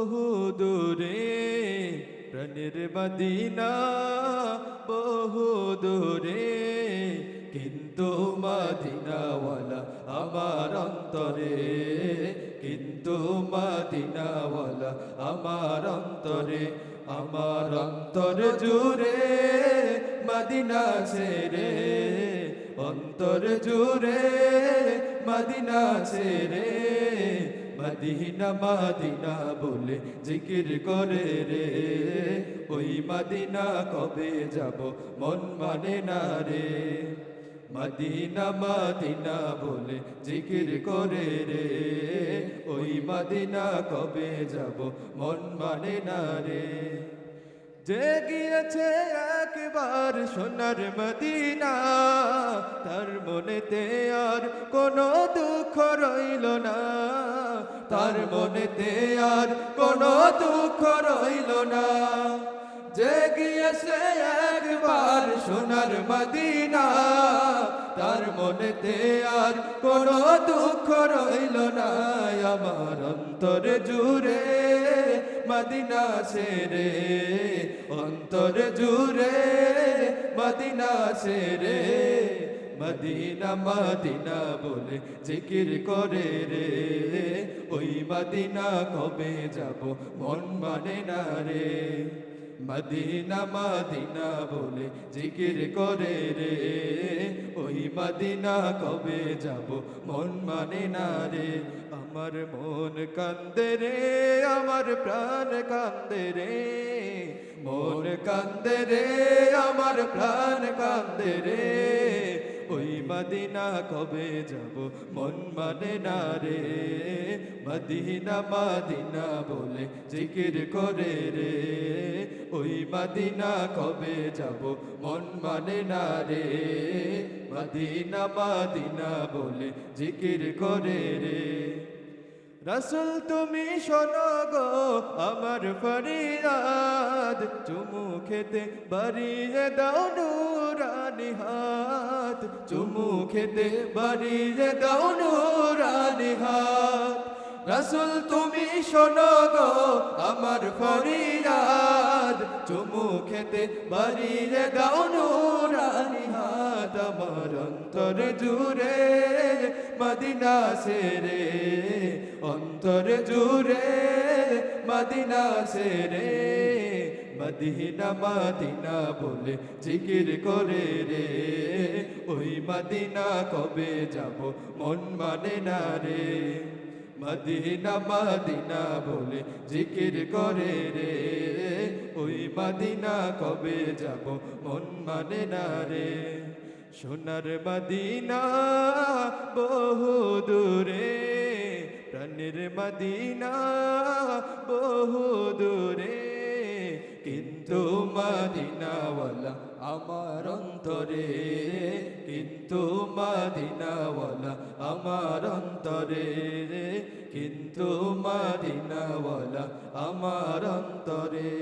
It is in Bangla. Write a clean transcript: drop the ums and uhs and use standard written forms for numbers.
বহু দূরে প্রাণের মদিনা বহু দূরে কিন্তু মদিনাওয়ালা আমার অন্তরে কিন্তু মদিনাওয়ালা আমার অন্তরে আমার অন্তর জুড়ে মদিনা ছেড়ে অন্তর জুড়ে মদিনা ছেড়ে মদিনা মদিনা বলে জিকির করে রে ওই মদিনা কবে যাব মন মানে না রে মদিনা মদিনা বলে জিকির করে রে ওই মদিনা কবে যাব মন মানে না রে যে গিয়েছে একবার সোনার মদিনা তার মনেতে আর কোনো দুঃখ রইল না তার মনেতে আর কোনো দুঃখ রইল না যে গিয়েছে একবার সোনার মদিনা তার মনেতে আর কোনো দুঃখ রইল না আমার অন্তর জুড়ে মদিনা ছেড়ে অন্তর জুড়ে মদিনা ছেড়ে মদিনা মদিনা বলে জিকির করে রে ওই মদিনা কবে যাব মন মানে না রে মদিনা মদিনা বলে জিকির করে রে ওই মদিনা কবে যাব মন মানে না রে আমার মন কান্দে রে আমার প্রাণ কান্দে রে মন কান্দে রে আমার প্রাণ কান্দে রে ওই মদিনা কবে যাব মন মানে না রে মদিনা মদিনা বলে জিকির করে রে ওই মদিনা কবে যাব মন মানে না রে মদিনা মদিনা বলে জিকির করে রে রাসূল তুমি শোনো গো আমার ফরিয়াদ চুমু খেতে বাড়িয়ে দাও নুরানি হাত চুমু খেতে বাড়িয়ে দাও নুরানি হাত রাসূল তুমি শোনো গো আমার ফরিয়াদ চুমু খেতে বাড়িয়ে দাও নুরানি হাত আমার অন্তর জুড়ে মদিনা ছেড়ে অন্তর জুড়ে মদিনা ছেড়ে মদিনা মদিনা বলে জিকির করে রে ওই মদিনা কবে যাব মন মানে না রে মদিনা মদিনা বলে জিকির করে রে ওই মদিনা কবে যাব মন মানে না রে সোনার মদিনা বহু দূরে প্রাণের মদিনা বহু দূরে কিন্তু মদিনাওয়ালা আমার অন্তরে কিন্তু মদিনাওয়ালা আমার অন্তরে কিন্তু মদিনাওয়ালা আমার অন্তরে।